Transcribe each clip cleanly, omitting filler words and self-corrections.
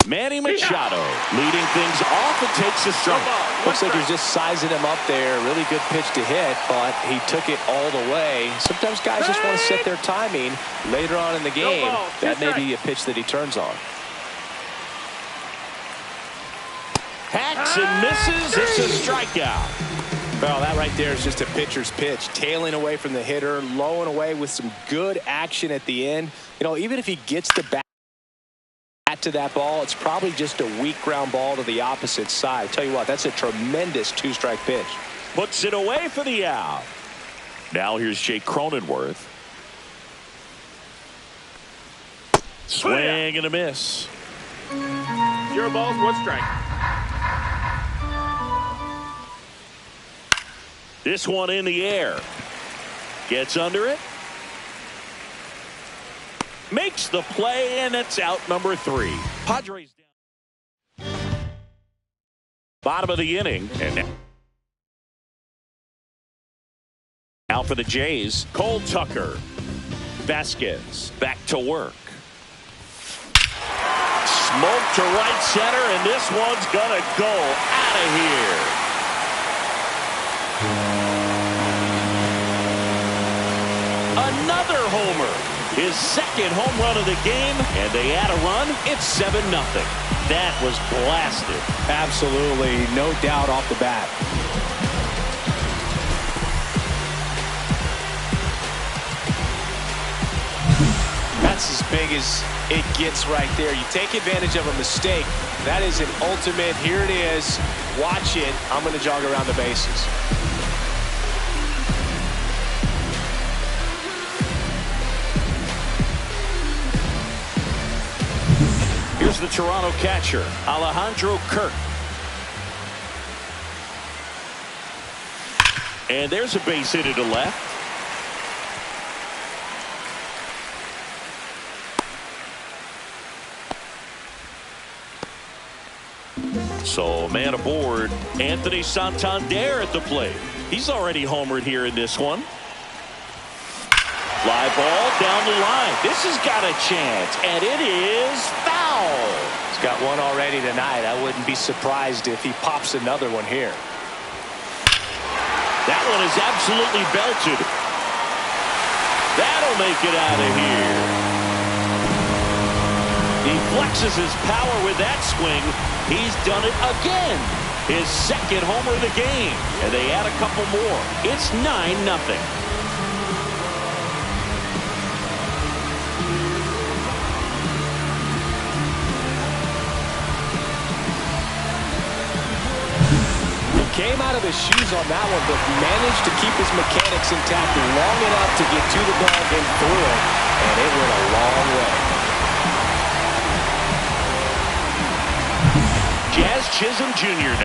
Manny Machado leading things off and takes a strike. Looks like he's just sizing him up there. Really good pitch to hit, but he took it all the way. Sometimes guys just want to set their timing later on in the game. That may be a pitch that he turns on. Hacks and misses. It's a strikeout. Well, that right there is just a pitcher's pitch. Tailing away from the hitter, lowing away with some good action at the end. You know, even if he gets the bat to that ball, it's probably just a weak ground ball to the opposite side. Tell you what, that's a tremendous two-strike pitch. Puts it away for the out. Now here's Jake Cronenworth. Swing and a miss. 0 balls, 1 strike. This one in the air. Gets under it. Makes the play, and it's out number 3. Padres down. Bottom of the inning, and now for the Jays, Cole Tucker. Vasquez back to work. Smoke to right center, and this one's gonna go out of here. Another homer. His second home run of the game, and they add a run. It's 7-0. That was blasted. Absolutely, no doubt off the bat. That's as big as it gets right there. You take advantage of a mistake. That is an ultimate. Here it is. Watch it. I'm going to jog around the bases. Here's the Toronto catcher, Alejandro Kirk. And there's a base hit to left. So man aboard, Anthony Santander at the plate. He's already homered here in this one. Fly ball down the line. This has got a chance, and it is foul. He's got one already tonight. I wouldn't be surprised if he pops another one here. That one is absolutely belted. That'll make it out of here. He flexes his power with that swing. He's done it again. His second homer of the game, and they add a couple more. It's 9-0. Came out of his shoes on that one, but managed to keep his mechanics intact long enough to get to the ball and through it, and it went a long way. Jazz Chisholm Jr.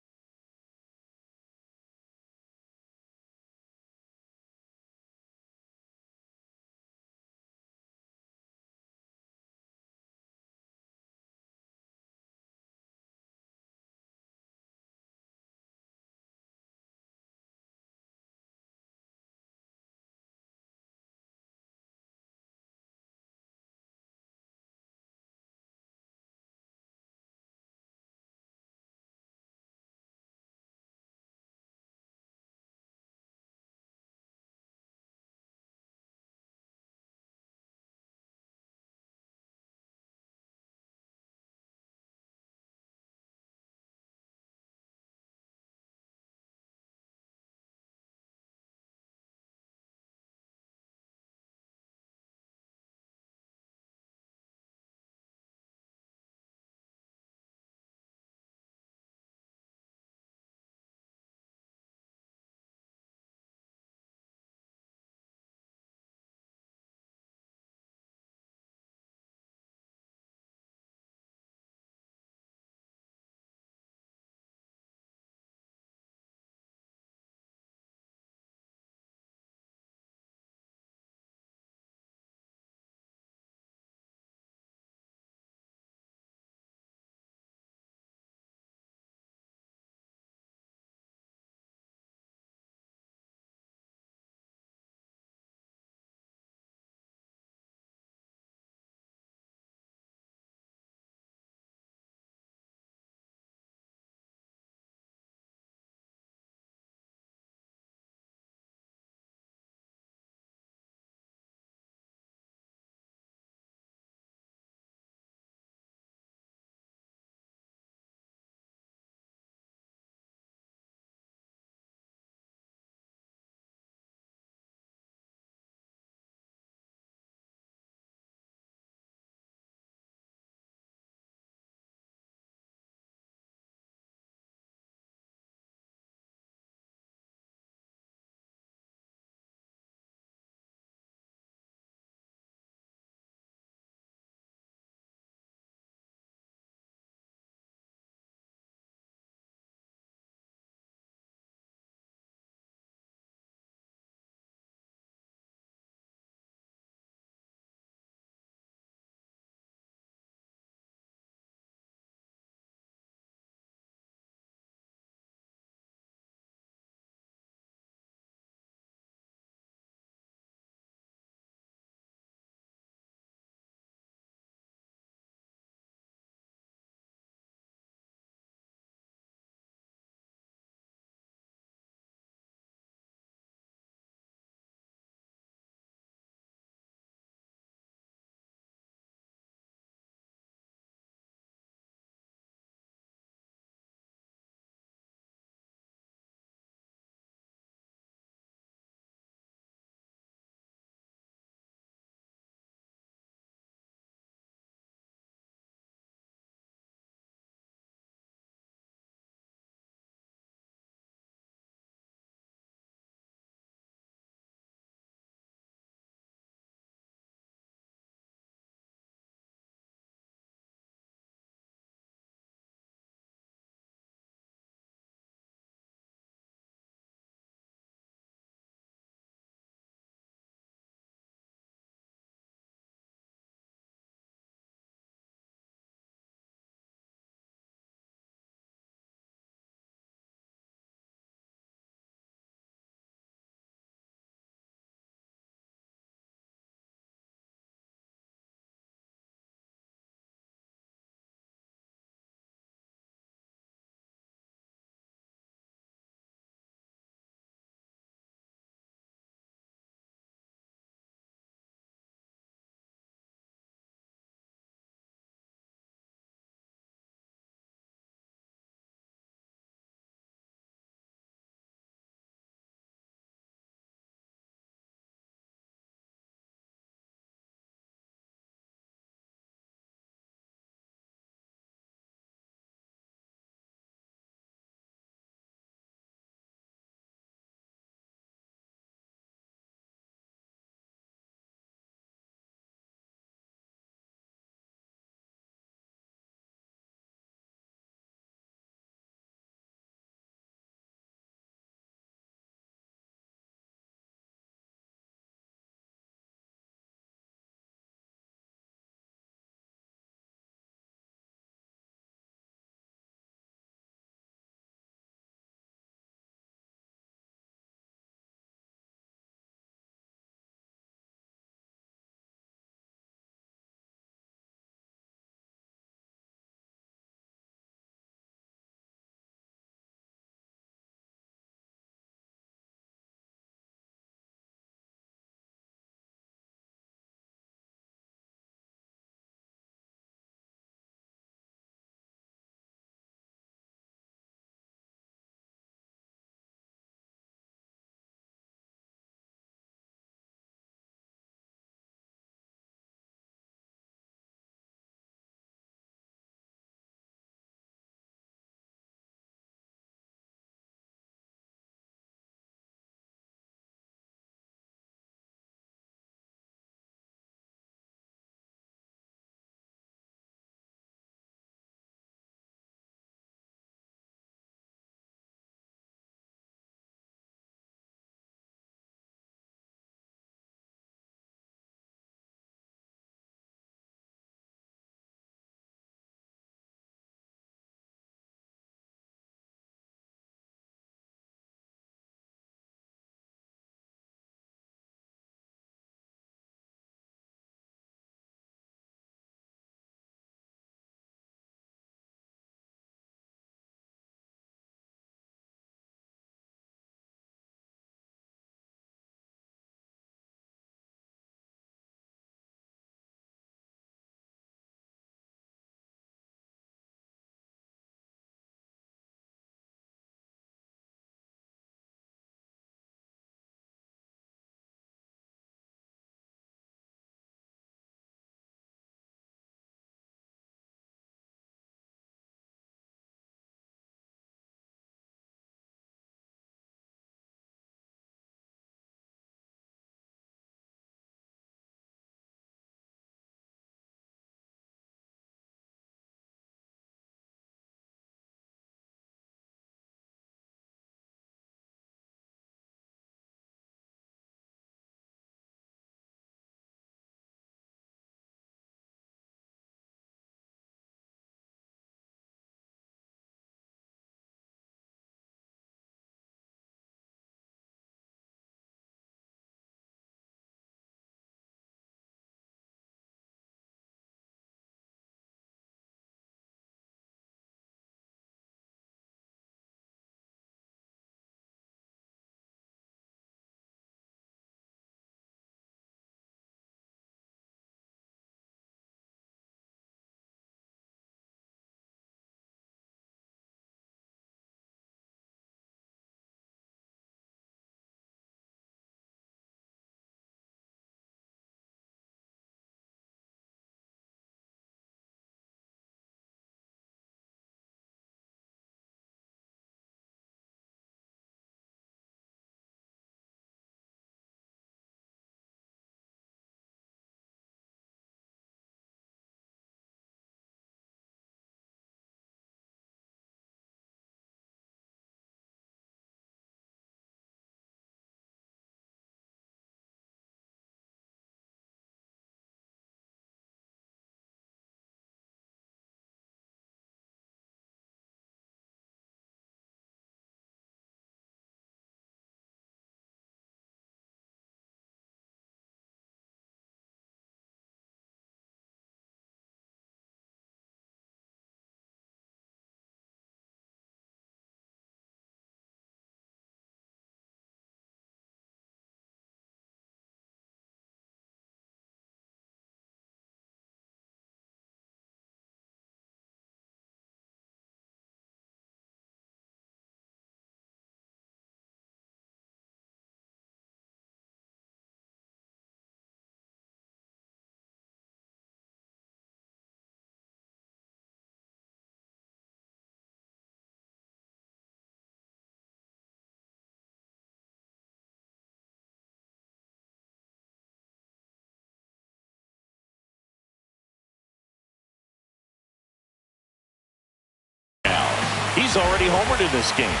He's already homered in this game.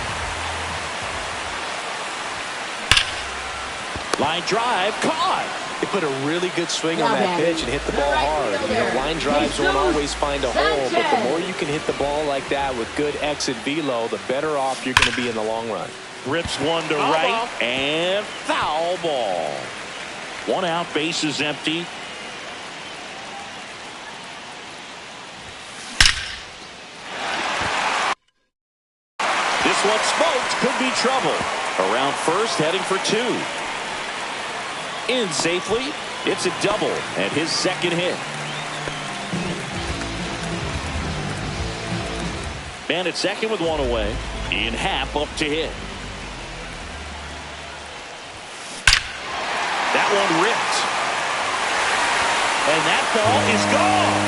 Line drive, caught. He put a really good swing on that pitch and hit the ball hard. You know, line drives won't always find a hole, but the more you can hit the ball like that with good exit velo, the better off you're going to be in the long run. Rips one to right, and foul ball. 1 out, base is empty. This one smoked, could be trouble. Around first, heading for 2. In safely. It's a double and his second hit. Man at second with 1 away. In half up to hit. That one ripped. And that ball is gone.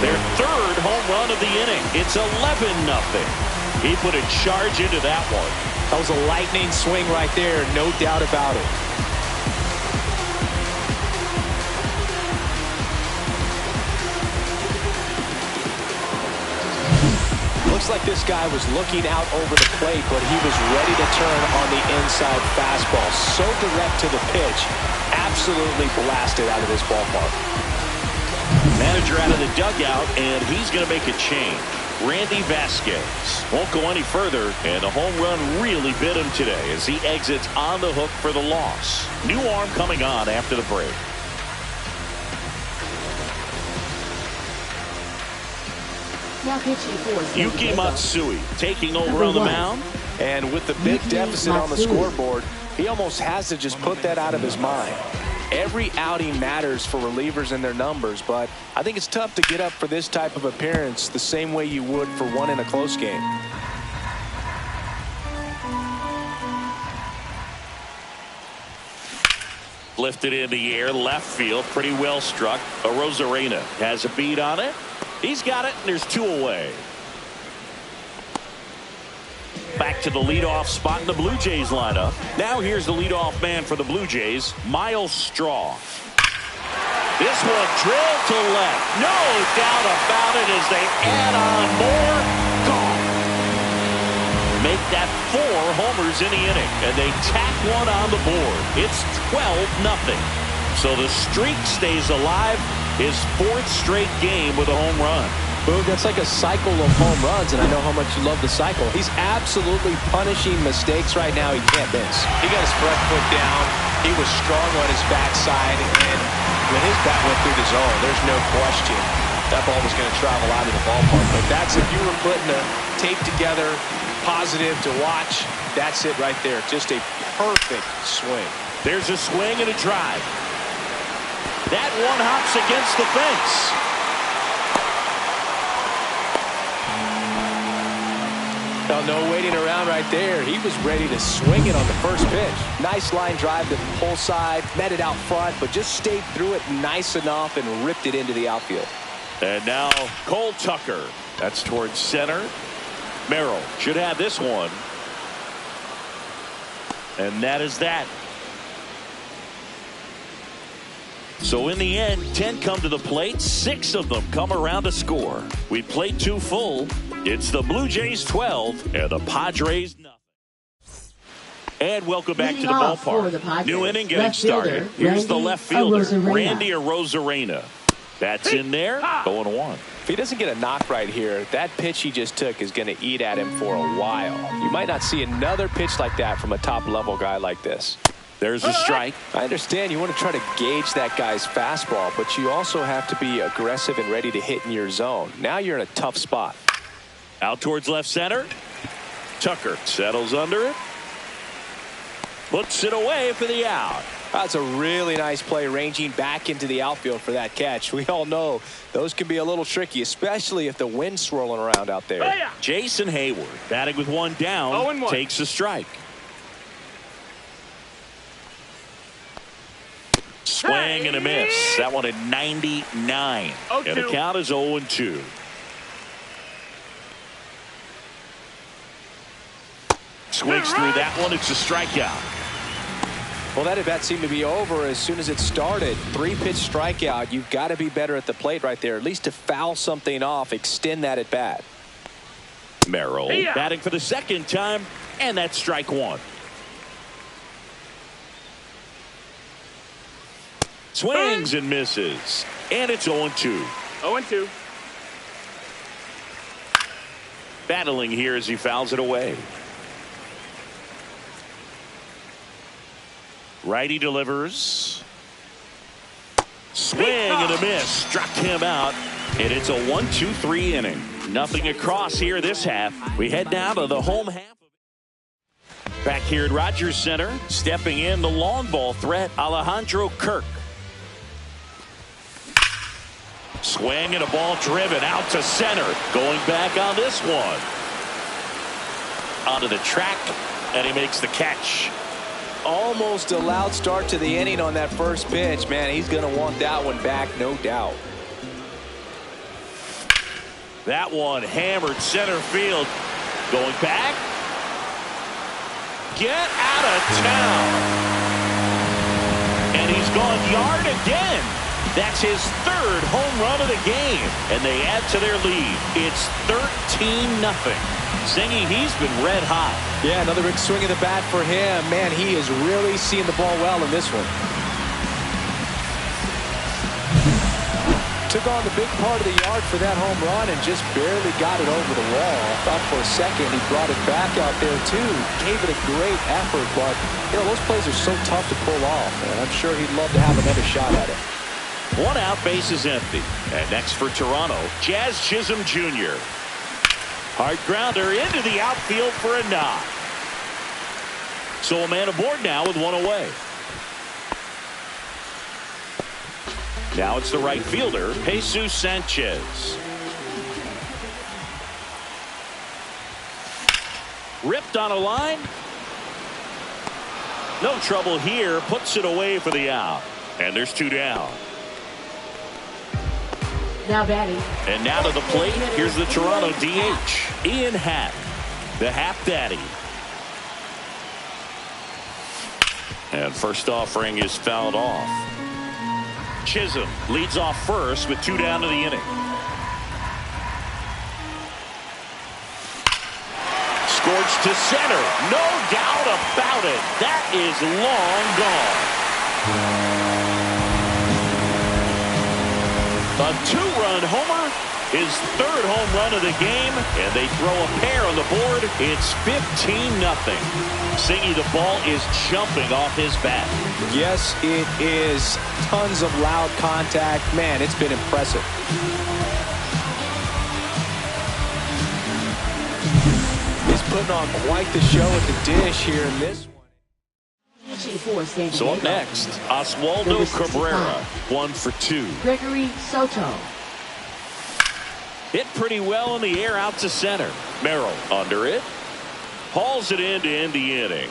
Their 3rd home run of the inning. It's 11-0. He put a charge into that one. That was a lightning swing right there, no doubt about it. Looks like this guy was looking out over the plate, but he was ready to turn on the inside fastball. So direct to the pitch, absolutely blasted out of this ballpark. Manager out of the dugout, and he's going to make a change. Randy Vasquez won't go any further, and the home run really bit him today as he exits on the hook for the loss. New arm coming on after the break. Yuki Matsui taking over on the mound. And with the big deficit on the scoreboard, he almost has to just put that out of his mind. Every outing matters for relievers and their numbers, but I think it's tough to get up for this type of appearance the same way you would for one in a close game. Lifted in the air, left field, pretty well struck. Rosarena has a beat on it. He's got it, and there's 2 away. Back to the leadoff spot in the Blue Jays lineup. Now here's the leadoff man for the Blue Jays, Miles Straw. This one drilled to left. No doubt about it as they add on more. Gone. Make that 4 homers in the inning, and they tack one on the board. It's 12-0. So the streak stays alive. His 4th straight game with a home run. Boog, that's like a cycle of home runs, and I know how much you love the cycle. He's absolutely punishing mistakes right now he can't miss. He got his front foot down. He was strong on his backside, and when his bat went through the zone, there's no question that ball was going to travel out of the ballpark. But that's if you were putting a tape together, positive to watch, that's it right there. Just a perfect swing. There's a swing and a drive. That one hops against the fence. No waiting around right there. He was ready to swing it on the first pitch. Nice line drive to the pull side, met it out front, but just stayed through it nice enough and ripped it into the outfield. And now Cole Tucker. That's towards center. Merrill should have this one. And that is that. So in the end, 10 come to the plate. 6 of them come around to score. We played 2 full. It's the Blue Jays 12 and the Padres nothing. And welcome back to the ballpark. New inning getting started. Here's the left fielder, Randy Arozarena. That's in there, 0-1. If he doesn't get a knock right here, that pitch he just took is going to eat at him for a while. You might not see another pitch like that from a top-level guy like this. There's a strike. I understand you want to try to gauge that guy's fastball, but you also have to be aggressive and ready to hit in your zone. Now you're in a tough spot. Out towards left center. Tucker settles under it. Puts it away for the out. That's a really nice play, ranging back into the outfield for that catch. We all know those can be a little tricky, especially if the wind's swirling around out there. Oh, yeah. Jason Hayward, batting with 1 down, 0-1. takes a strike. Swing and a miss. That one at 99. And the count is 0-2. Swings through that one. It's a strikeout. Well, that at bat seemed to be over as soon as it started. 3-pitch strikeout. You've got to be better at the plate right there, at least to foul something off, extend that at bat. Merrill batting for the second time, and that's strike one. Swings and misses, and it's 0-2. 0-2. Battling here as he fouls it away. Righty delivers. Swing and a miss. Struck him out. And it's a 1-2-3 inning. Nothing across here this half. We head down to the home half. Back here at Rogers Center, stepping in the long ball threat, Alejandro Kirk. Swing and a ball driven out to center. Going back on this one. Onto the track, and he makes the catch. Almost a loud start to the inning on that first pitch. Man, he's going to want that one back, no doubt. That one hammered center field. Going back. Get out of town. And he's gone yard again. That's his third home run of the game. And they add to their lead. It's 13-0. Zingy, he's been red hot. Yeah, another big swing of the bat for him. Man, he is really seeing the ball well in this one. Took on the big part of the yard for that home run and just barely got it over the wall. I thought for a second he brought it back out there too. Gave it a great effort, but you know those plays are so tough to pull off, and I'm sure he'd love to have another shot at it. One out, base is empty. And next for Toronto, Jazz Chisholm Jr. Hard grounder into the outfield for a knock. So a man aboard now with one away. Now it's the right fielder, Jesus Sanchez. Ripped on a line. No trouble here. Puts it away for the out. And there's two down. Now batting. And now to the plate. Here's the Toronto DH, Ian Happ, the Happ Daddy. And first offering is fouled off. Chisholm leads off first with two down to the inning. Scorched to center. No doubt about it. That is long gone. A two-run homer, his third home run of the game, and they throw a pair on the board. It's 15-0. Zingy, the ball is jumping off his bat. Yes, it is. Tons of loud contact. Man, it's been impressive. He's putting on quite the show at the dish here in this one. So up next, Oswaldo Cabrera, 1 for 2. Gregory Soto. Hit pretty well in the air out to center. Merrill under it. Hauls it in to end the inning.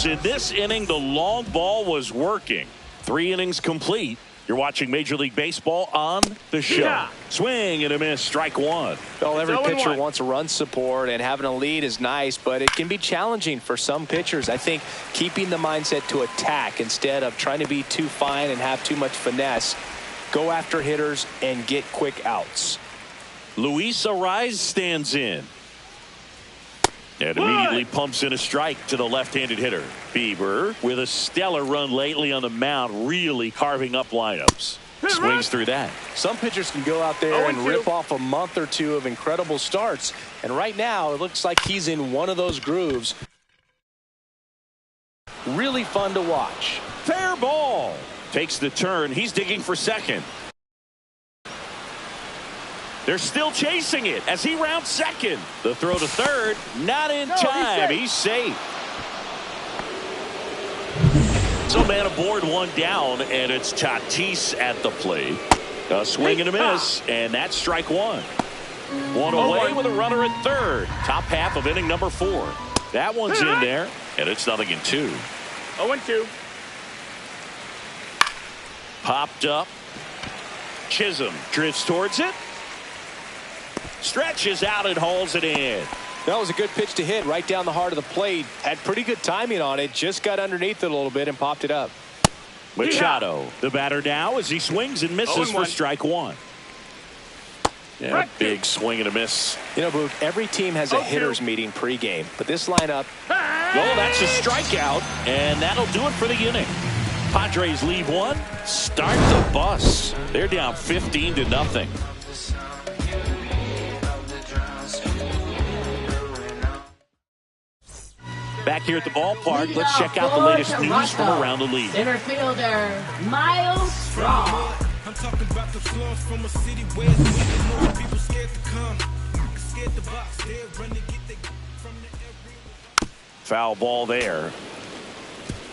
In this inning, the long ball was working. 3 innings complete. You're watching Major League Baseball on the show. Yeah. Swing and a miss, strike one. Well, every pitcher 0-1. wants a run support, and having a lead is nice, but it can be challenging for some pitchers. I think keeping the mindset to attack instead of trying to be too fine and have too much finesse. Go after hitters and get quick outs. Luis Arraez stands in. And immediately pumps in a strike to the left-handed hitter. Bieber with a stellar run lately on the mound, really carving up lineups. Swings through that. Some pitchers can go out there and rip off a month or two of incredible starts. And right now, it looks like he's in one of those grooves. Really fun to watch. Fair ball. Takes the turn. He's digging for second. They're still chasing it as he rounds second. The throw to third. Not in time. He's safe. So man aboard, one down, and it's Tatis at the plate. A swing and a miss, and that's strike one. One away with a runner at third. Top half of inning number 4. That one's in there, and it's 0-2. 0-2. Popped up. Chisholm drifts towards it. Stretches out and hauls it in. That was a good pitch to hit right down the heart of the plate. Had pretty good timing on it. Just got underneath it a little bit and popped it up. Machado, the batter now as he swings and misses for strike one. Yeah, big swing and a miss. You know, Boog, every team has a hitters meeting pregame, but this lineup. Oh, that's a strikeout, and that'll do it for the inning. Padres leave one, start the bus. They're down 15-0. Back here at the ballpark, let's check out the latest news from around the league. Center fielder, Miles Straw. I'm talking about the floors from a city where it's moving more people scared to come. Scared the box, they're running, get they from the area. Foul ball there.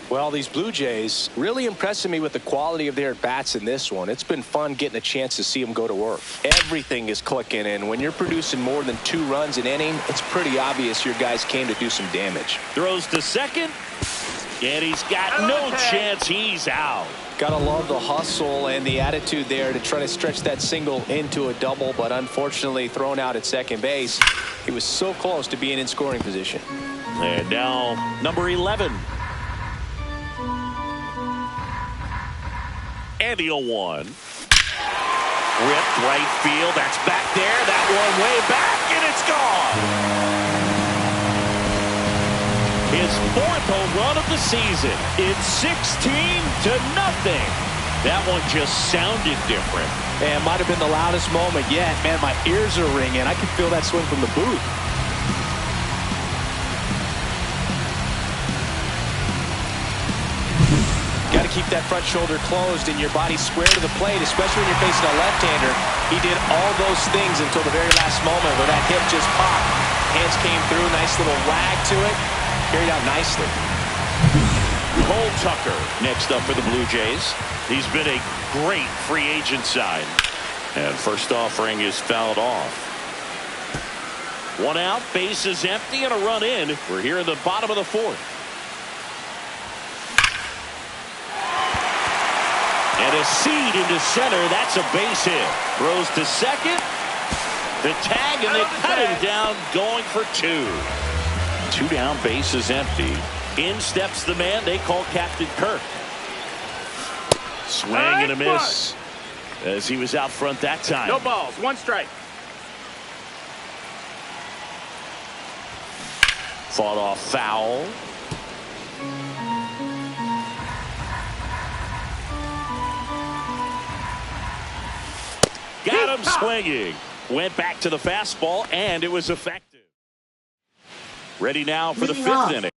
Well, these Blue Jays really impressing me with the quality of their bats in this one. It's been fun getting a chance to see them go to work. Everything is clicking, and when you're producing more than 2 runs an inning, it's pretty obvious your guys came to do some damage. Throws to second, and he's got no chance. He's out. Gotta love the hustle and the attitude there to try to stretch that single into a double, but unfortunately thrown out at second base. He was so close to being in scoring position. And now number 11. And the 0-1. Ripped right field. That's back there. That one way back, and it's gone. His 4th home run of the season. It's 16-0. That one just sounded different. And might have been the loudest moment yet. Man, my ears are ringing. I can feel that swing from the booth. Got to keep that front shoulder closed and your body square to the plate, especially when you're facing a left-hander. He did all those things until the very last moment where that hip just popped. Hands came through, nice little wag to it. Carried out nicely. Cole Tucker next up for the Blue Jays. He's been a great free agent sign. And first offering is fouled off. 1 out, bases empty, and a run in. We're here in the bottom of the 4th. And a seed into center. That's a base hit. Throws to second. The tag, and they cut him down, going for 2. 2 down, bases empty. In steps the man they call Captain Kirk. Swing and a miss as he was out front that time. No balls, 1 strike. Fought off foul. Got him swinging. Went back to the fastball, and it was effective. Ready now for the 5th inning.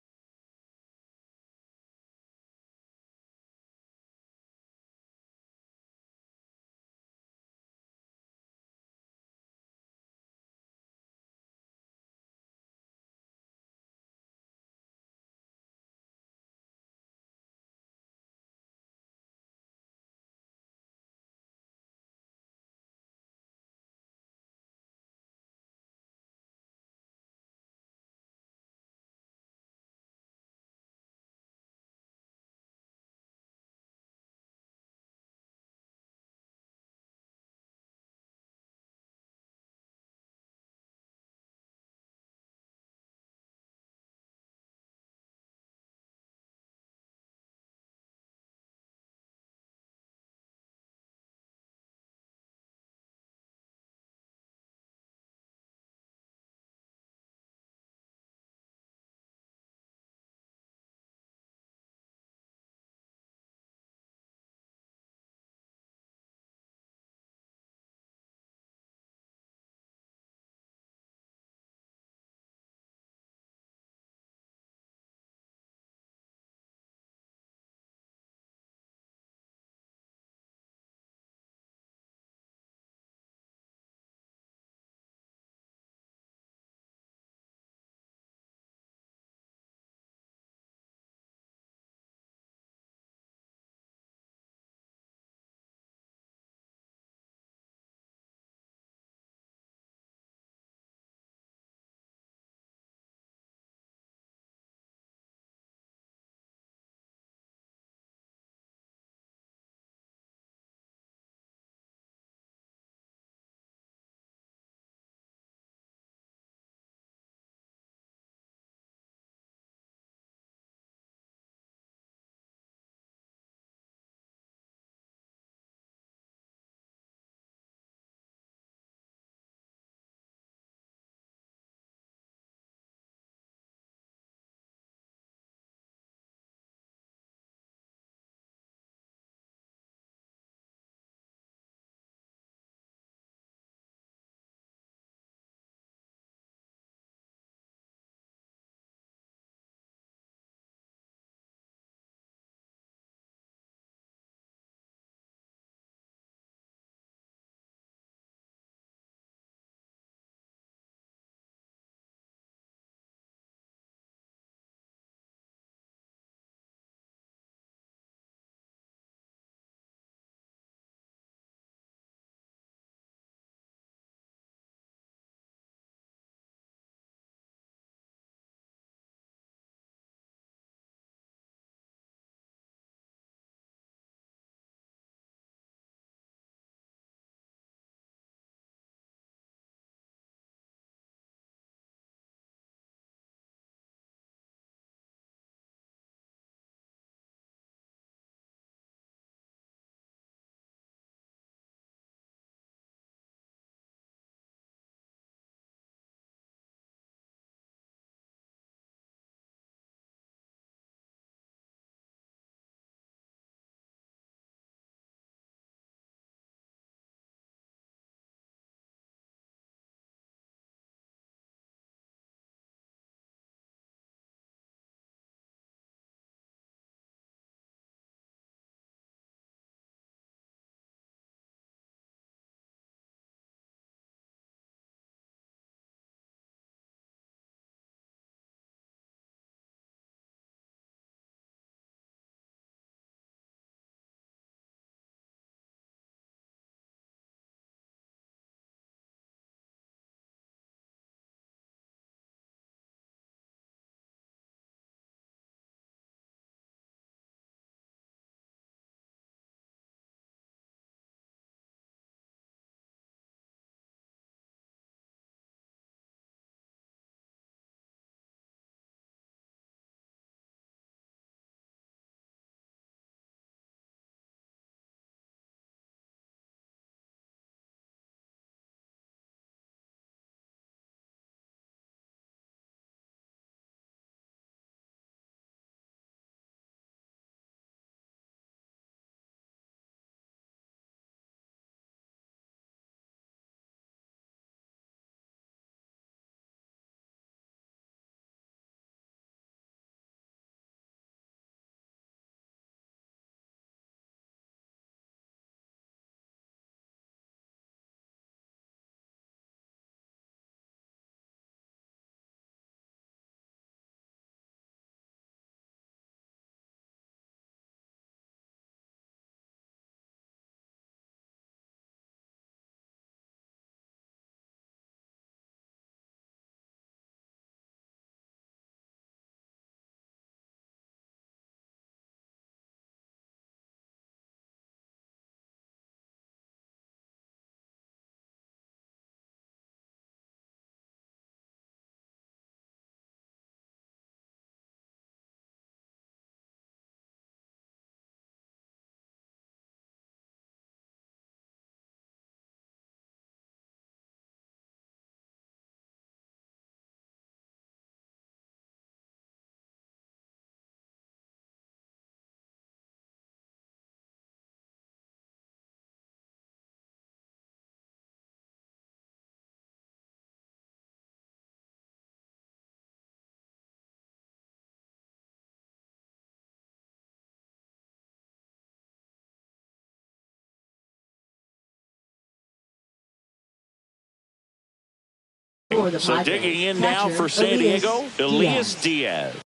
For the So Padres, digging in now catcher, for San Diego, Elias Diaz. Diaz.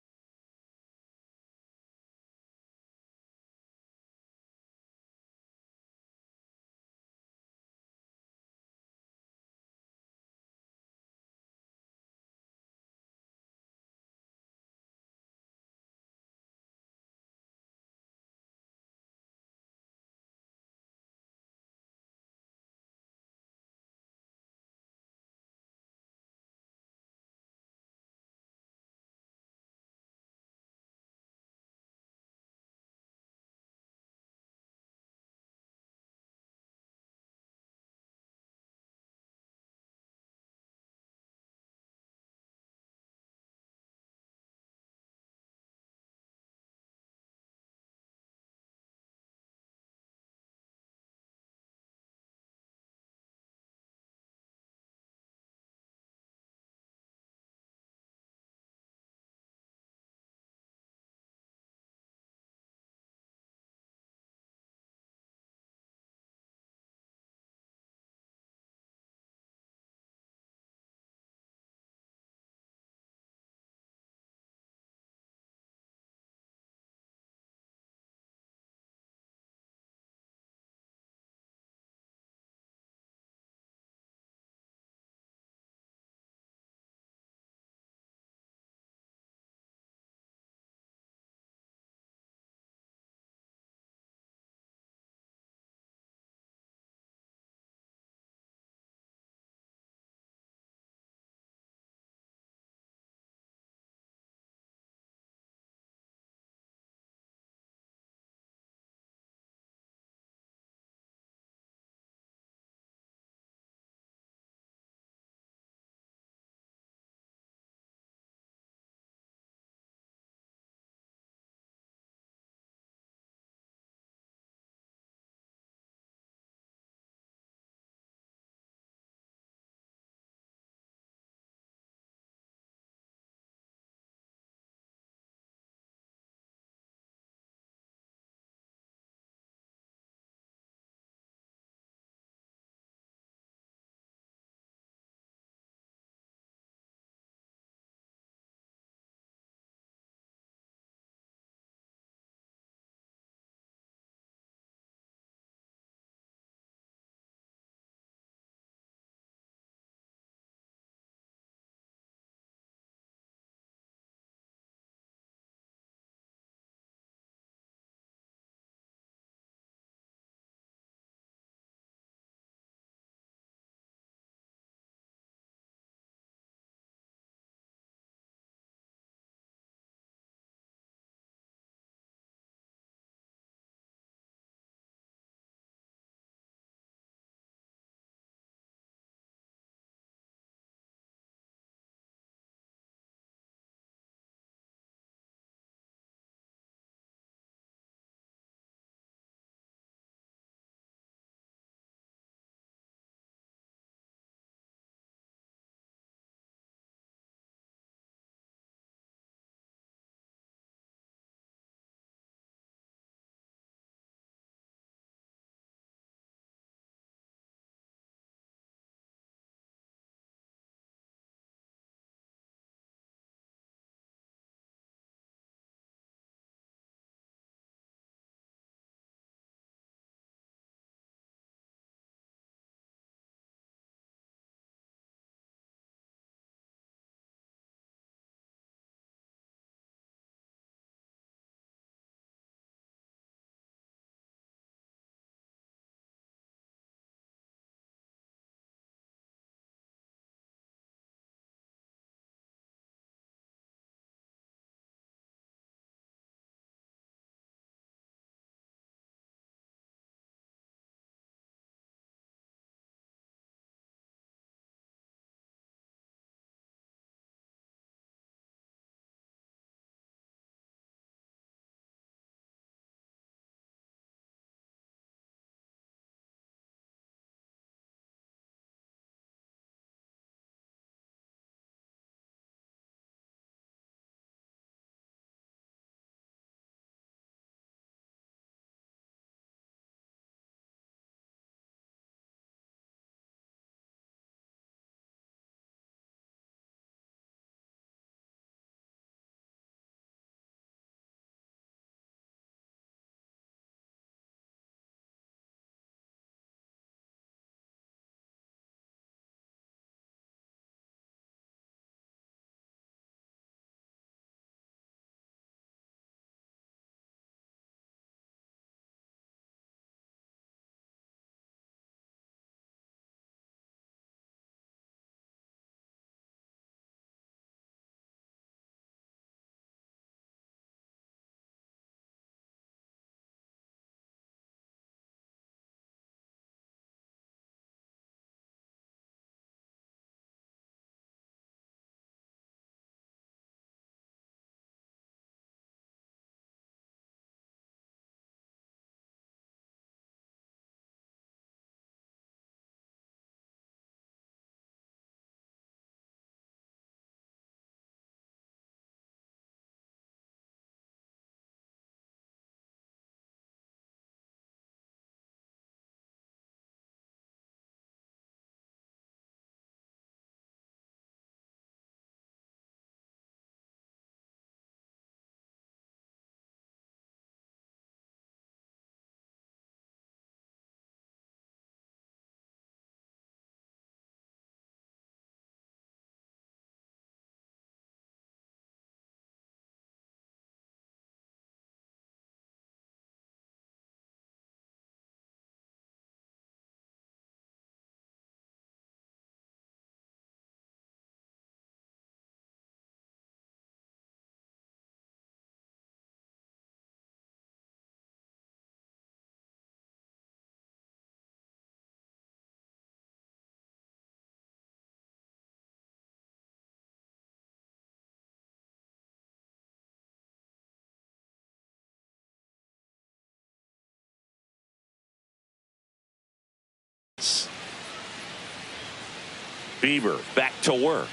Bieber back to work.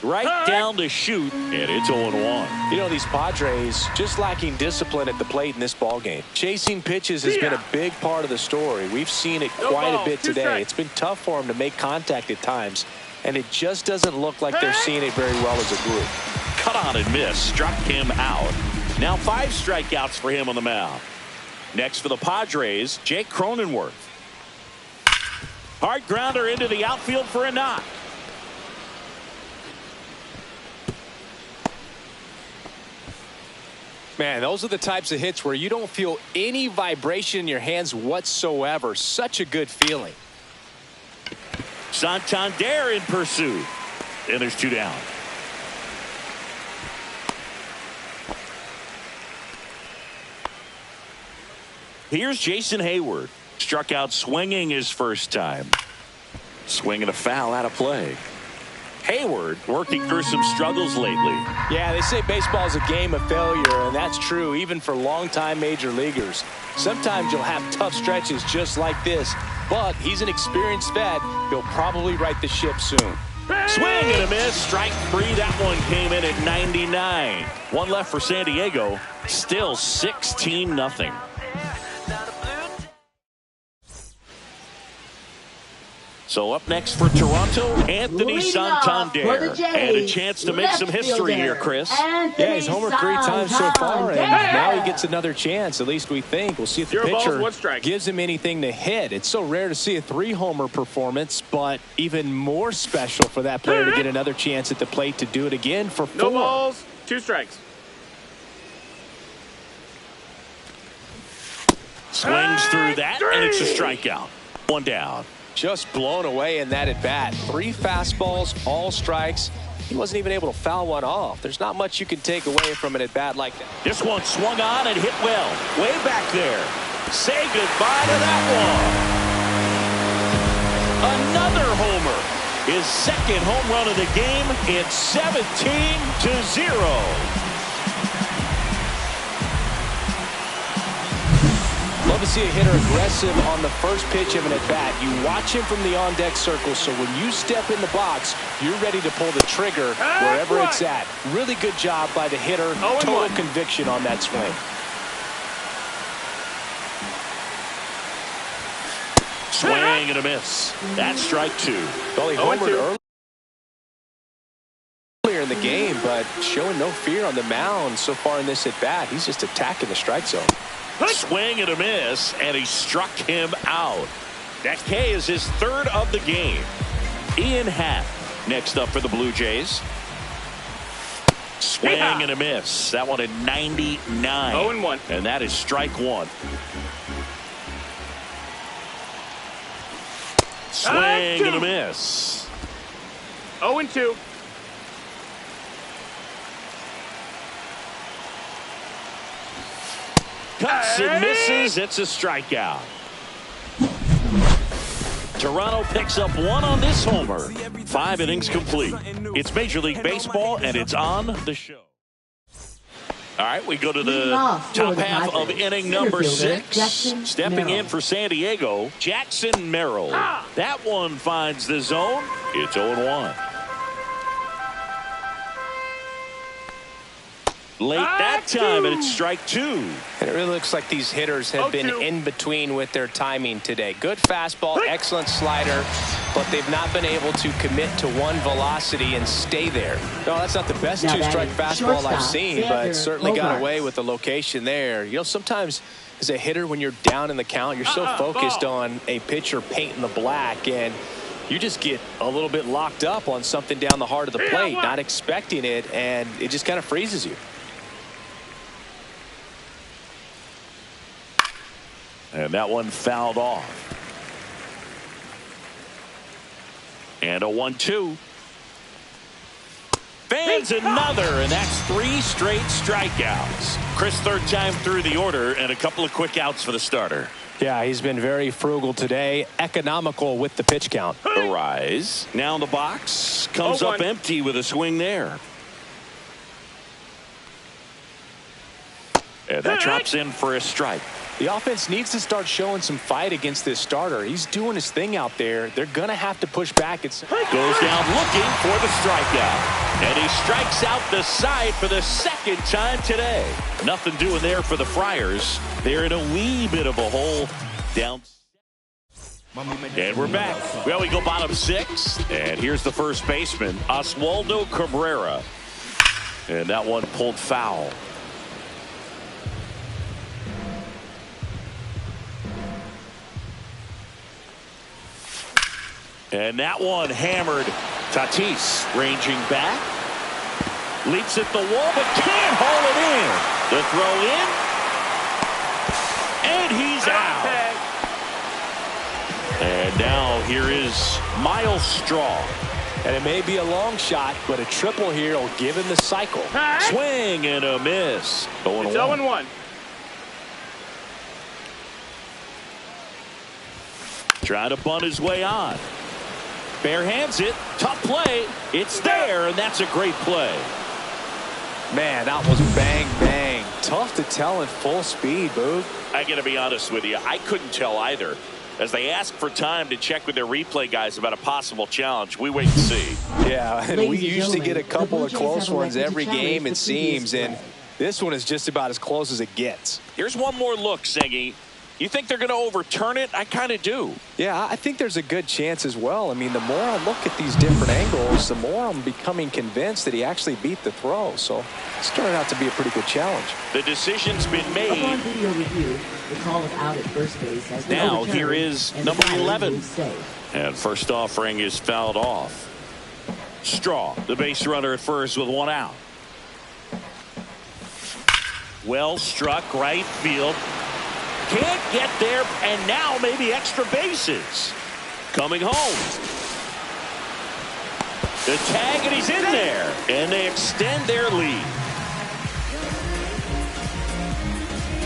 Right down to shoot, and it's 0-1. You know, these Padres just lacking discipline at the plate in this ball game. Chasing pitches has been a big part of the story. We've seen it quite a bit today. It's been tough for them to make contact at times, and it just doesn't look like they're seeing it very well as a group. Cut on and miss, struck him out. Now 5 strikeouts for him on the mound. Next for the Padres, Jake Cronenworth. Hard grounder into the outfield for a knock. Man, those are the types of hits where you don't feel any vibration in your hands whatsoever. Such a good feeling. Santander in pursuit. And there's 2 down. Here's Jason Hayward. Struck out swinging his first time. Swinging a foul out of play. Hayward working through some struggles lately. Yeah, they say baseball is a game of failure, and that's true even for longtime major leaguers. Sometimes you'll have tough stretches just like this, but he's an experienced vet. He'll probably right the ship soon. Swing and a miss. Strike 3. That one came in at 99. 1 left for San Diego. Still 16-0. So up next for Toronto, Anthony Santander. And a chance to make some history here, Chris. Yeah, he's homered 3 times so far, and now he gets another chance, at least we think. We'll see if the pitcher gives him anything to hit. It's so rare to see a 3-homer performance, but even more special for that player to get another chance at the plate to do it again for 4. No balls, 2 strikes. Swings through that, and it's a strikeout. 1 down. Just blown away in that at bat. 3 fastballs, all strikes. He wasn't even able to foul one off. There's not much you can take away from an at bat like that. This one swung on and hit well. Way back there. Say goodbye to that one. Another homer. His 2nd home run of the game. It's 17-0. Love to see a hitter aggressive on the first pitch of an at-bat. You watch him from the on-deck circle, so when you step in the box, you're ready to pull the trigger wherever it's at. Really good job by the hitter. Total conviction on that swing. Swing and a miss. That's strike 2. Well, he homered earlier in the game, but showing no fear on the mound so far in this at-bat. He's just attacking the strike zone. Swing and a miss, and he struck him out. That K is his 3rd of the game. Ian Happ next up for the Blue Jays. Swing and a miss. That one at 99. 0-1. And that is strike 1. Swing and a miss. 0-2. Cuts and misses. It's a strikeout. Toronto picks up 1 on this homer. 5 innings complete. It's Major League Baseball, and it's on the show. All right, we go to the top half of inning number 6. Stepping in for San Diego, Jackson Merrill. That one finds the zone. It's 0-1. Late that time, and it's strike 2. And it really looks like these hitters have been in between with their timing today. Good fastball, excellent slider, but they've not been able to commit to one velocity and stay there. No, that's not the best 2-strike fastball I've seen, but certainly got away with the location there. You know, sometimes as a hitter, when you're down in the count, you're so focused on a pitcher painting the black, and you just get a little bit locked up on something down the heart of the plate, not expecting it, and it just kind of freezes you. And that one fouled off. And a 1-2. Fans another, and that's 3 straight strikeouts. Chris, 3rd time through the order, and a couple of quick outs for the starter. Yeah, he's been very frugal today. Economical with the pitch count. The rise. Now in the box. Comes up empty with a swing there. And that drops in for a strike. The offense needs to start showing some fight against this starter. He's doing his thing out there. They're going to have to push back. Goes down looking for the strikeout. And he strikes out the side for the second time today. Nothing doing there for the Friars. They're in a wee bit of a hole down. And we're back. Well, we go bottom 6. And here's the first baseman, Oswaldo Cabrera. And that one pulled foul. And that one hammered. Tatis ranging back. Leaps at the wall, but can't haul it in. The throw in. And he's out. And now here is Miles Straw. And it may be a long shot, but a triple here will give him the cycle. Swing and a miss. 0-1. It's 0-1. Trying to bunt his way on. Bare hands it. Tough play. It's there, and that's a great play. Man, that was bang, bang. Tough to tell in full speed, Boog. I got to be honest with you. I couldn't tell either. As they ask for time to check with their replay guys about a possible challenge, we wait and see. Yeah, and we usually get a couple of close ones every game, it seems, and this one is just about as close as it gets. Here's one more look, Sengi. You think they're going to overturn it? I kind of do. Yeah, I think there's a good chance as well. I mean, the more I look at these different angles, the more I'm becoming convinced that he actually beat the throw. So it's turned out to be a pretty good challenge. The decision's been made. Upon video review, the call of out at first base has been now overturned, here is and number the 11. is safe. And first offering is fouled off. Straw, the base runner at first with one out. Well struck right field. Can't get there, and now maybe extra bases. Coming home. The tag, and he's in there. And they extend their lead.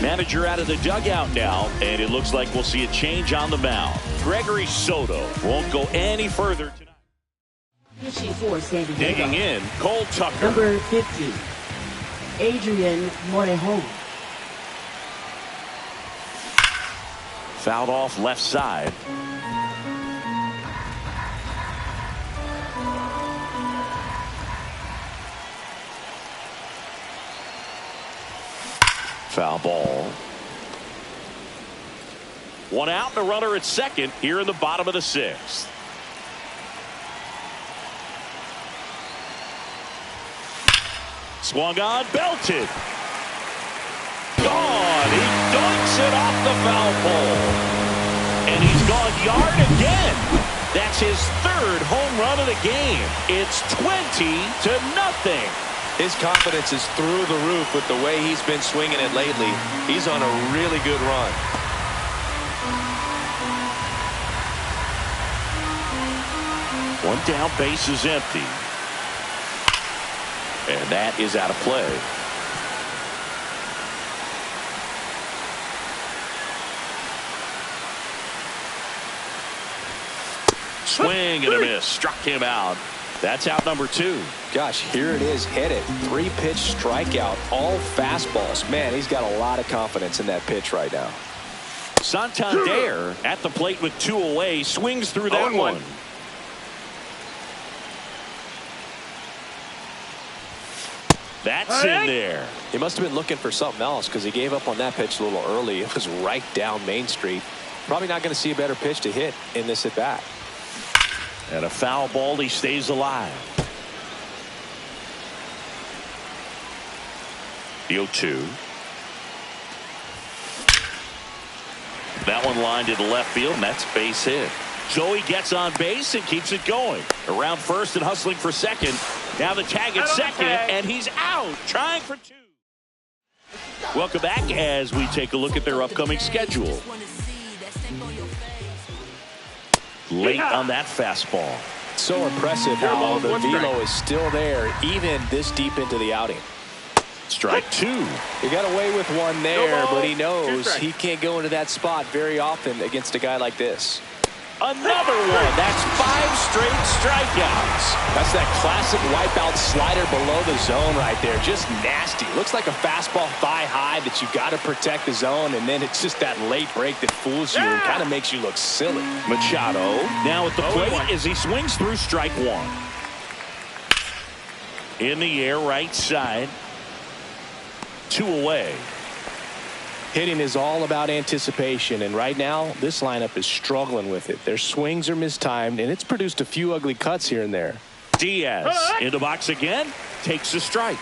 Manager out of the dugout now, and it looks like we'll see a change on the mound. Gregory Soto won't go any further tonight. Pitching for San Diego. Digging in, Cole Tucker. Number 50, Adrian Morejon. Fouled off left side. Foul ball. One out and a runner at second here in the bottom of the 6th. Swung on, belted. Gone. He dunks it off the foul pole. And he's gone yard again. That's his 3rd home run of the game. It's 20-0. His confidence is through the roof with the way he's been swinging it lately. He's on a really good run. One down, base is empty. And that is out of play. Swing and a miss. Struck him out. That's out number 2. Gosh, here it is, hit it. 3-pitch strikeout, all fastballs. Man, he's got a lot of confidence in that pitch right now. Santander at the plate with 2 away. Swings through that 0-1. one. That's in there. He must have been looking for something else because he gave up on that pitch a little early. It was right down Main Street. Probably not going to see a better pitch to hit in this at bat. And a foul ball. He stays alive. The 0-2. That one lined to the left field, and that's base hit. Joey gets on base and keeps it going. Around first and hustling for second. Now the tag at second, and he's out, trying for 2. Welcome back as we take a look at their upcoming schedule. Late on that fastball. So impressive how the velo is still there, even this deep into the outing. Strike 2. He got away with one there, but he knows he can't go into that spot very often against a guy like this. Another one. That's 5 straight strikeouts. That's that classic wipeout slider below the zone right there. Just nasty. Looks like a fastball thigh high that you got to protect the zone, and then it's just that late break that fools you and kind of makes you look silly. Machado now at the plate as he swings through strike one. In the air, right side. 2 away. Hitting is all about anticipation, and right now this lineup is struggling with it. Their swings are mistimed, and it's produced a few ugly cuts here and there. Diaz in the box again, takes a strike.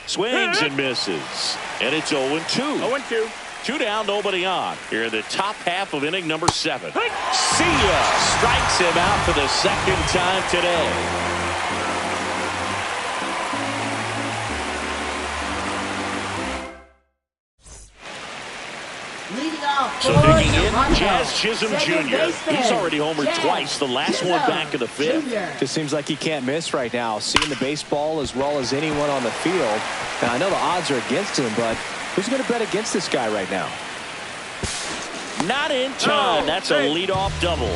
Swings and misses, and it's 0-2. 0-2. 2 down, nobody on. Here in the top half of inning number 7. See ya! Strikes him out for the second time today. So digging in, Jazz Chisholm Jr. He's already homered twice, the last one back in the 5th. Just seems like he can't miss right now, seeing the baseball as well as anyone on the field. Now, I know the odds are against him, but who's going to bet against this guy right now? Not in time. That's a leadoff double.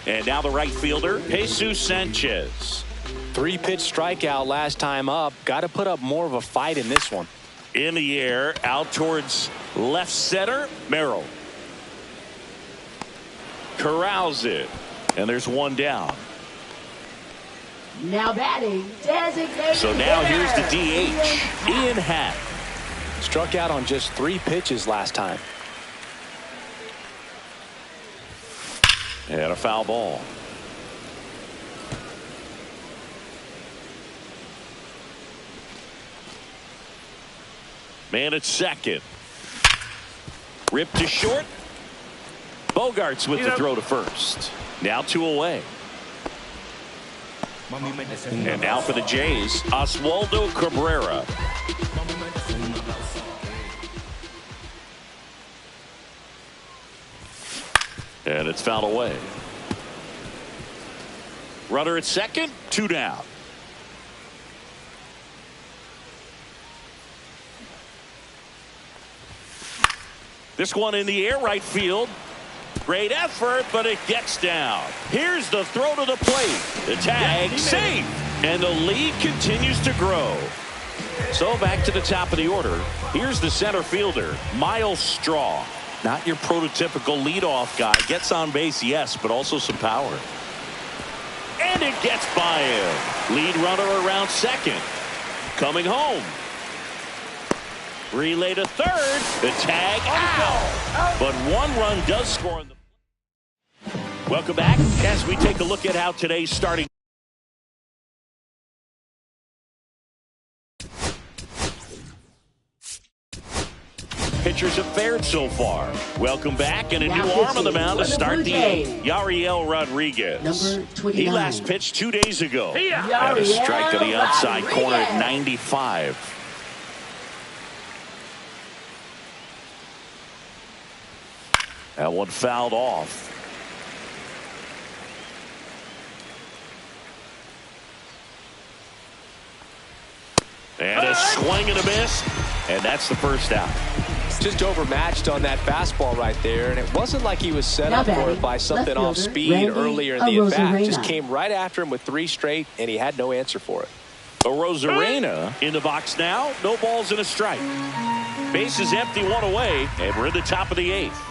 And now the right fielder, Jesus Sanchez. 3-pitch strikeout last time up. Got to put up more of a fight in this one. In the air, out towards left center, Merrill. Corrals it, and there's 1 down. Now batting, designated. So now here's the DH, Ian Happ. Struck out on just 3 pitches last time. And a foul ball. Man at second. Ripped to short. Bogarts with the throw to first. Now 2 away. And now for the Jays, Oswaldo Cabrera. And it's fouled away. Runner at second, 2 down. This one in the air, right field. Great effort, but it gets down. Here's the throw to the plate. The tag, safe. And the lead continues to grow. So back to the top of the order. Here's the center fielder, Miles Straw. Not your prototypical leadoff guy. Gets on base, yes, but also some power. And it gets by him. Lead runner around second. Coming home. Relay to third. The tag out. But 1 run does score. Welcome back as we take a look at how today's starting. Pitchers have fared so far. Welcome back, and a new arm on the mound to start the 8th. Yariel Rodriguez. Number 29. He last pitched 2 days ago. Yariel And a strike to the outside corner at Rodriguez. 95. That one fouled off. And a swing and a miss. And that's the first out. Just overmatched on that fastball right there, and it wasn't like he was set Now up for batting, it by something left off fielder, speed Randy earlier in the at-bat. Arozarena. Just came right after him with 3 straight, and he had no answer for it. Arozarena in the box now. No balls and a strike. Base is empty, 1 away, and we're in the top of the 8th.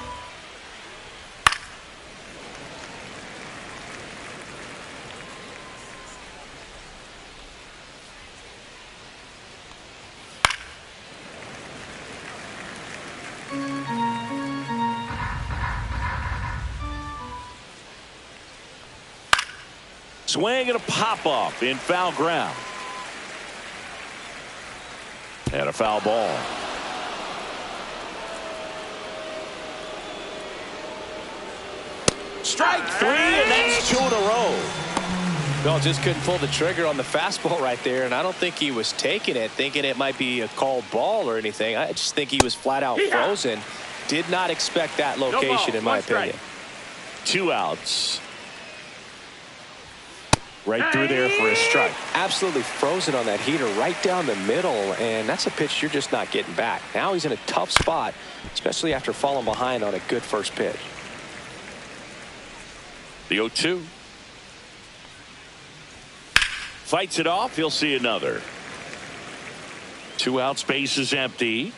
Swing and a pop-up in foul ground. And a foul ball. Strike 3, and that's 2 in a row. Well, just couldn't pull the trigger on the fastball right there, and I don't think he was taking it, thinking it might be a called ball or anything. I just think he was flat out frozen. Did not expect that location, in my opinion. 2 outs. Right through there for a strike. Absolutely frozen on that heater right down the middle, and that's a pitch you're just not getting back. Now he's in a tough spot, especially after falling behind on a good first pitch. The 0-2. Fights it off. He'll see another. 2 outs, base is empty.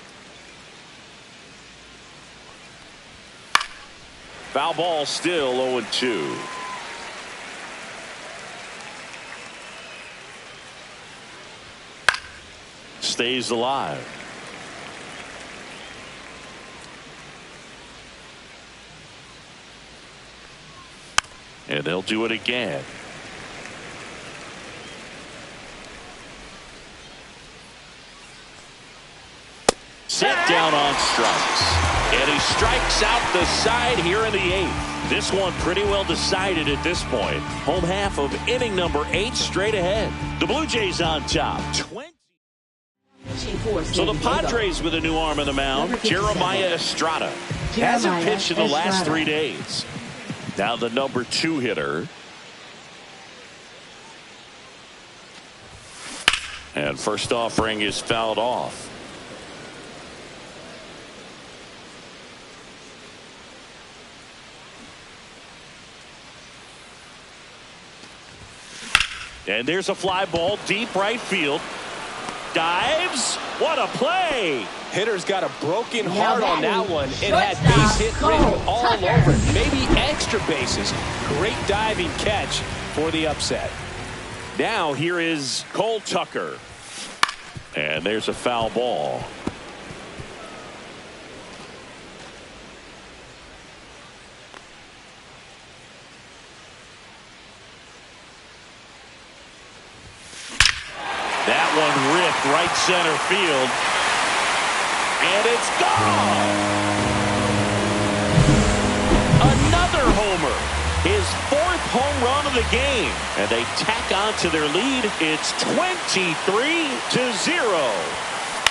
Foul ball, still 0-2. Stays alive. And they'll do it again. Set down on strikes. And he strikes out the side here in the 8th. This one pretty well decided at this point. Home half of inning number 8 straight ahead. The Blue Jays on top. So the Padres with a new arm on the mound. Jeremiah Estrada. Hasn't pitched in the last 3 days. Now the number 2 hitter. And first offering is fouled off. And there's a fly ball deep right field. Dives. What a play. Hitter's got a broken heart on that one. It had base hit written all over it. Maybe extra bases. Great diving catch for the upset. Now here is Cole Tucker. And there's a foul ball. That one ripped right center field. And it's gone. Another homer. His 4th home run of the game. And they tack on to their lead. It's 23-0.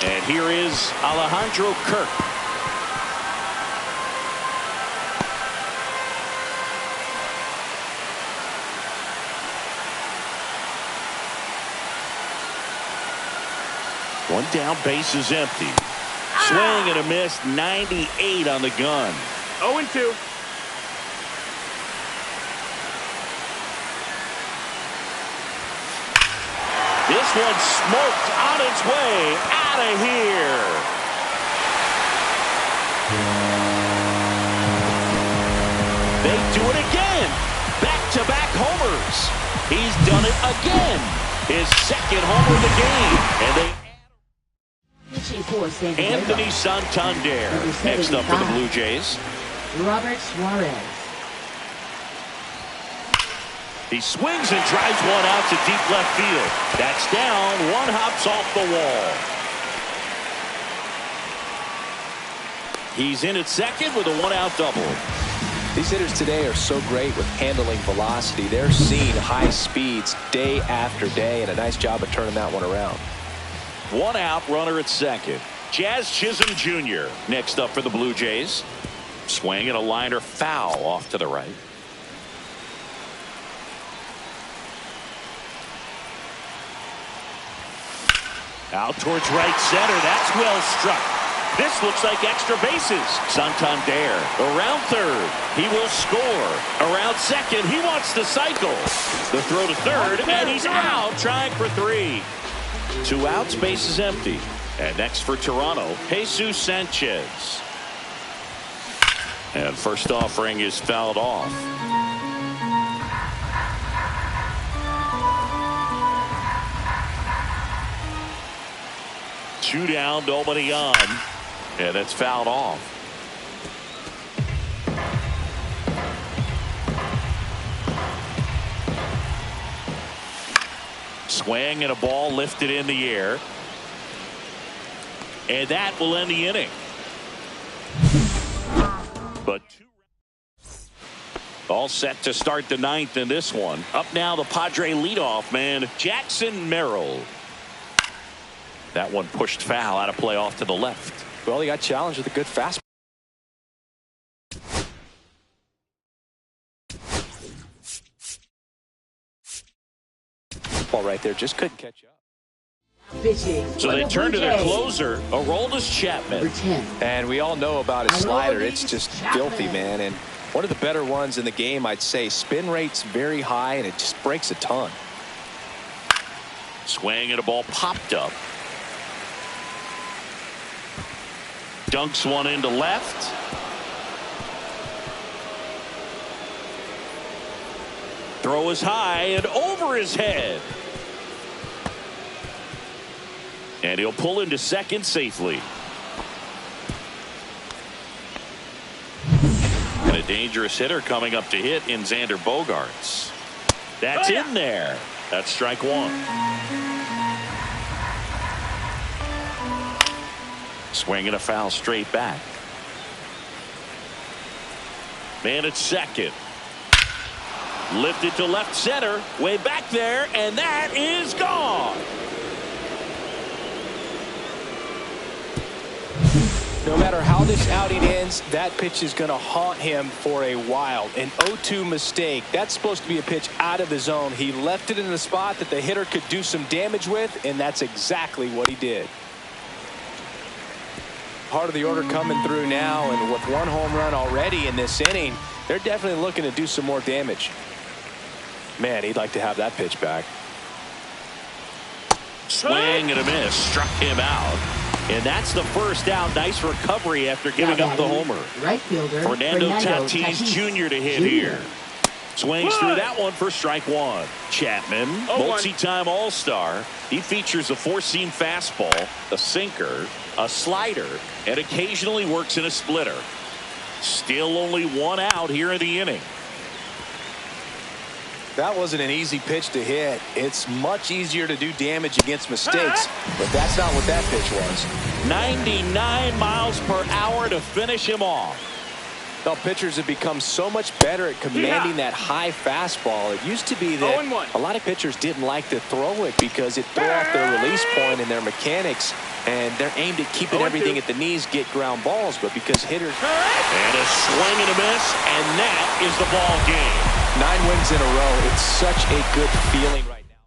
And here is Alejandro Kirk. One down, base is empty. Swing and a miss, 98 on the gun. 0-2. This one smoked on its way out of here. They do it again. Back-to-back homers. He's done it again. His 2nd homer of the game. And they Anthony Santander next up for the Blue Jays. Robert Suarez. He swings and drives one out to deep left field. That's down. One hops off the wall. He's in at second with a 1-out double. These hitters today are so great with handling velocity. They're seeing high speeds day after day, and a nice job of turning that one around. 1 out, runner at second. Jazz Chisholm Jr. next up for the Blue Jays. Swing and a liner foul off to the right. Out towards right center. That's well struck. This looks like extra bases. Santander around third. He will score. Around second. He wants to cycle. The throw to third, and he's out trying for 3. 2 outs, base is empty. And next for Toronto, Jesus Sanchez. And first offering is fouled off. Two down, nobody on. And that's fouled off. Swing and a ball lifted in the air. And that will end the inning. But all set to start the 9th in this one. Up now the Padre leadoff man, Jackson Merrill. That one pushed foul out of play off to the left. Well, he got challenged with a good fastball. fastball right there. Just couldn't catch up. Pitching. So for they the turn to Blue their Jays, closer, Aroldis Chapman. Number 10. And we all know about his slider. Aroldis It's just Chapman. filthy, man. And one of the better ones in the game, I'd say. Spin rate's very high, and it just breaks a ton. Swing and a ball popped up. Dunks one into left. Throw is high and over his head. And he'll pull into second safely. And a dangerous hitter coming up to hit in Xander Bogaerts. That's in there. That's strike one. Swing and a foul straight back. Man at second. Lifted to left center. Way back there. And that is gone. No matter how this outing ends, that pitch is going to haunt him for a while. An 0-2 mistake. That's supposed to be a pitch out of the zone. He left it in a spot that the hitter could do some damage with, and that's exactly what he did. Part of the order coming through now, and with one home run already in this inning, they're definitely looking to do some more damage. Man, he'd like to have that pitch back. Swing and a miss. Struck him out. And that's the first out. Nice recovery after giving up the homer. Right fielder Fernando Tatis Jr. to hit here. Swings through that one for strike one. Chapman, multi-time All-Star. He features a four-seam fastball, a sinker, a slider, and occasionally works in a splitter. Still only one out here in the inning. That wasn't an easy pitch to hit. It's much easier to do damage against mistakes, but that's not what that pitch was. 99 miles per hour to finish him off. Now, pitchers have become so much better at commanding that high fastball. It used to be that a lot of pitchers didn't like to throw it because it threw off their release point and their mechanics, and they're aimed at keeping everything at the knees, get ground balls, but because hitters... And a swing and a miss, and that is the ball game. 9 wins in a row. It's such a good feeling right now.